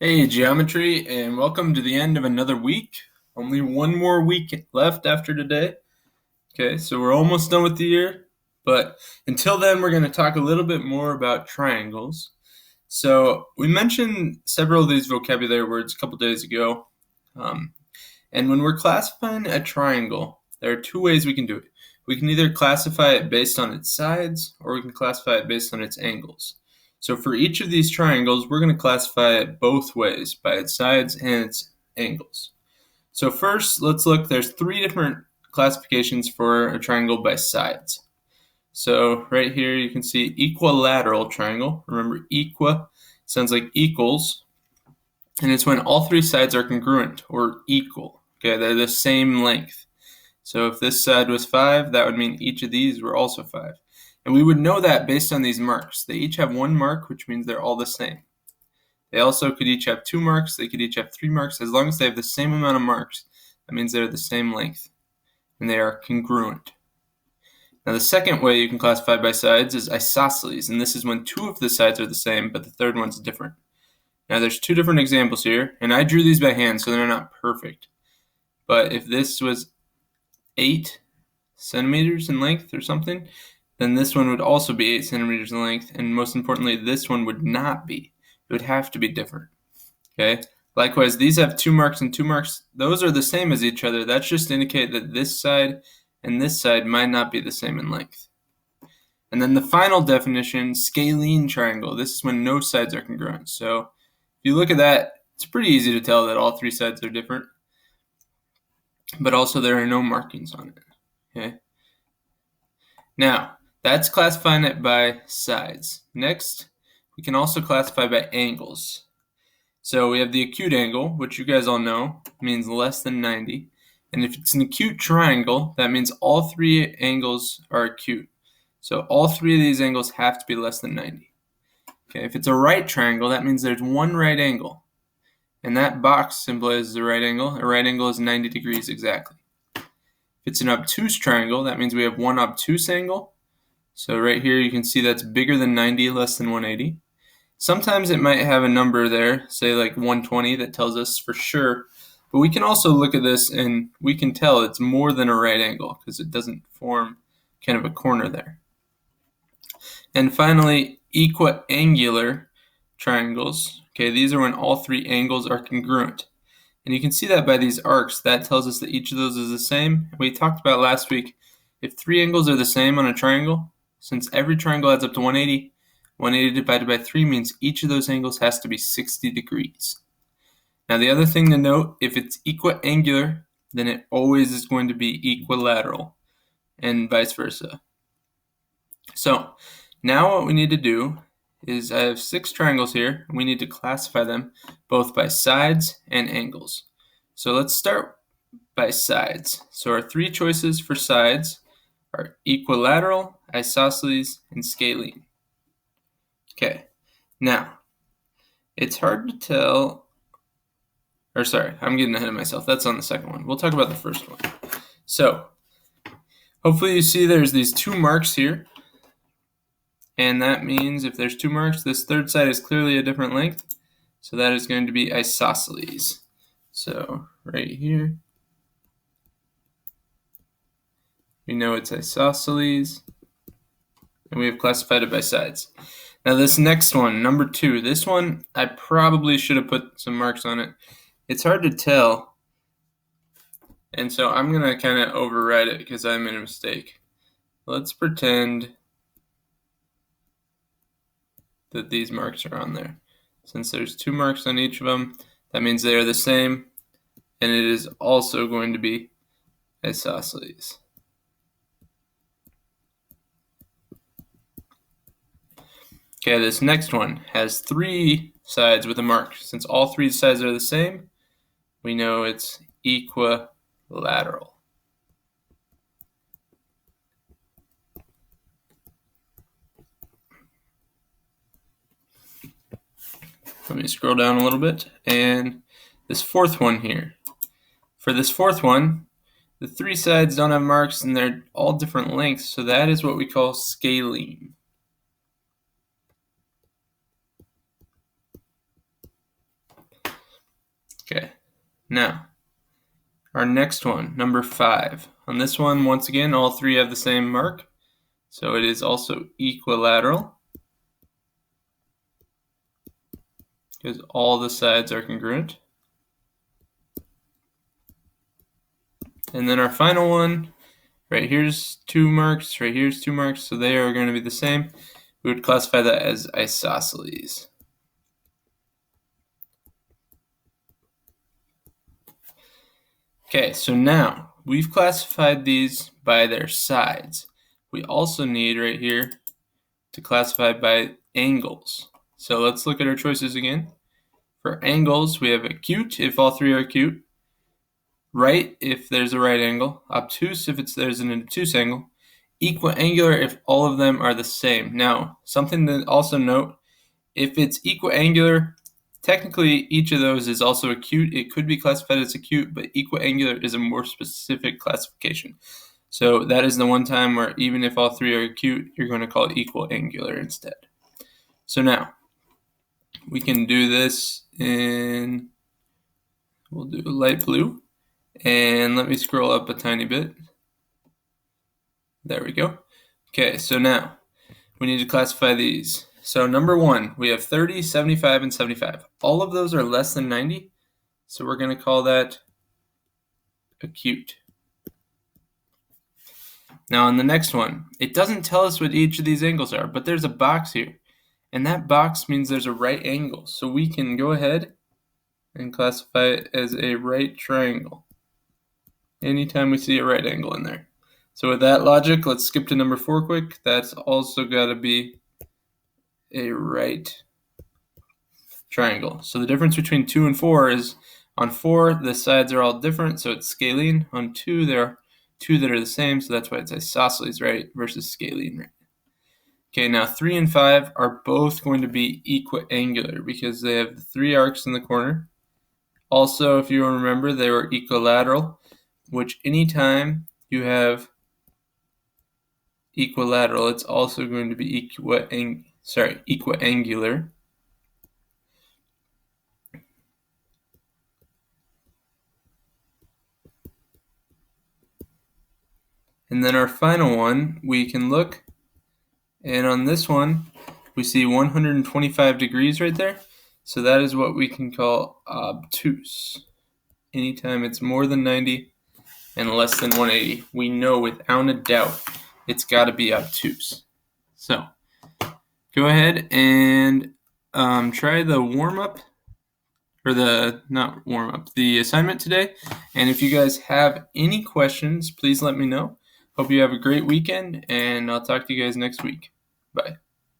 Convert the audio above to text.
Hey, geometry, and welcome to the end of another week. Only one more week left after today. Okay, so we're almost done with the year, but until then, we're going to talk a little bit more about triangles. So, we mentioned several of these vocabulary words a couple days ago, and when we're classifying a triangle, there are two ways we can do it. We can either classify it based on its sides, or we can classify it based on its angles. So for each of these triangles, we're going to classify it both ways, by its sides and its angles. So first, let's look. There's three different classifications for a triangle by sides. So right here you can see equilateral triangle. Remember, equa sounds like equals, and it's when all three sides are congruent or equal. Okay, they're the same length. So if this side was 5, that would mean each of these were also 5. And we would know that based on these marks. They each have one mark, which means they're all the same. They also could each have 2 marks. They could each have 3 marks. As long as they have the same amount of marks, that means they're the same length. And they are congruent. Now the second way you can classify by sides is isosceles. And this is when 2 of the sides are the same, but the third one's different. Now there's 2 different examples here. And I drew these by hand, so they're not perfect. But if this was 8 centimeters in length or something, then this one would also be 8 centimeters in length, and most importantly, this one would not be. It would have to be different. Okay. Likewise, these have 2 marks and 2 marks. Those are the same as each other. That's just to indicate that this side and this side might not be the same in length. And then the final definition, scalene triangle. This is when no sides are congruent. So if you look at that, it's pretty easy to tell that all 3 sides are different, but also there are no markings on it. Okay. Now, that's classifying it by sides. Next, we can also classify by angles. So we have the acute angle, which you guys all know means less than 90. And if it's an acute triangle, that means all 3 angles are acute. So all 3 of these angles have to be less than 90. Okay, if it's a right triangle, that means there's one right angle. And that box symbolizes a right angle. A right angle is 90 degrees exactly. If it's an obtuse triangle, that means we have one obtuse angle. So right here you can see that's bigger than 90, less than 180. Sometimes it might have a number there, say like 120, that tells us for sure. But we can also look at this and we can tell it's more than a right angle because it doesn't form kind of a corner there. And finally, equiangular triangles. Okay, these are when all 3 angles are congruent. And you can see that by these arcs. That tells us that each of those is the same. We talked about last week, if 3 angles are the same on a triangle, since every triangle adds up to 180, 180 divided by 3 means each of those angles has to be 60 degrees. Now the other thing to note, if it's equiangular, then it always is going to be equilateral, and vice versa. So now what we need to do is I have 6 triangles here, and we need to classify them both by sides and angles. So let's start by sides. So our 3 choices for sides are equilateral, isosceles, and scalene. Okay, now it's hard to tell, or sorry, I'm getting ahead of myself. That's on the second one. We'll talk about the first one. So hopefully you see there's these 2 marks here. And that means if there's 2 marks, this third side is clearly a different length. So that is going to be isosceles. So right here, we know it's isosceles. And we have classified it by sides. Now this next one, number 2, this one I probably should have put some marks on it. It's hard to tell. And so I'm going to kind of override it because I made a mistake. Let's pretend that these marks are on there. Since there's 2 marks on each of them, that means they are the same, and it is also going to be isosceles. Okay, this next one has 3 sides with a mark. Since all 3 sides are the same, we know it's equilateral. Let me scroll down a little bit, and this fourth one here. For this fourth one, the 3 sides don't have marks and they're all different lengths, so that is what we call scalene. Now, our next one, number 5. On this one, once again, all three have the same mark. So it is also equilateral because all the sides are congruent. And then our final one, right here's 2 marks, right here's 2 marks, so they are going to be the same. We would classify that as isosceles. Okay, so now we've classified these by their sides. We also need right here to classify by angles. So let's look at our choices again. For angles, we have acute if all three are acute, right if there's a right angle, obtuse if there's an obtuse angle, equiangular if all of them are the same. Now, something to also note, if it's equiangular, technically each of those is also acute. It could be classified as acute, but equiangular is a more specific classification. So that is the one time where even if all three are acute, you're going to call it equiangular instead. So now, we can do this in, we'll do light blue. And let me scroll up a tiny bit. There we go. Okay, so now we need to classify these. So number 1, we have 30, 75, and 75. All of those are less than 90, so we're going to call that acute. Now on the next one, it doesn't tell us what each of these angles are, but there's a box here. And that box means there's a right angle. So we can go ahead and classify it as a right triangle anytime we see a right angle in there. So with that logic, let's skip to number 4 quick. That's also got to be a right triangle. So the difference between 2 and 4 is on 4, the sides are all different, so it's scalene. On 2, there are 2 that are the same, so that's why it's isosceles, right, versus scalene, right? Okay, now 3 and 5 are both going to be equiangular because they have the 3 arcs in the corner. Also, if you remember, they were equilateral, which anytime you have equilateral, it's also going to be equiangular. And then our final one, we can look, and on this one, we see 125 degrees right there. So that is what we can call obtuse. Anytime it's more than 90 and less than 180, we know without a doubt it's got to be obtuse. So go ahead and try the warm-up, or the assignment today. And if you guys have any questions, please let me know. Hope you have a great weekend, and I'll talk to you guys next week. Bye.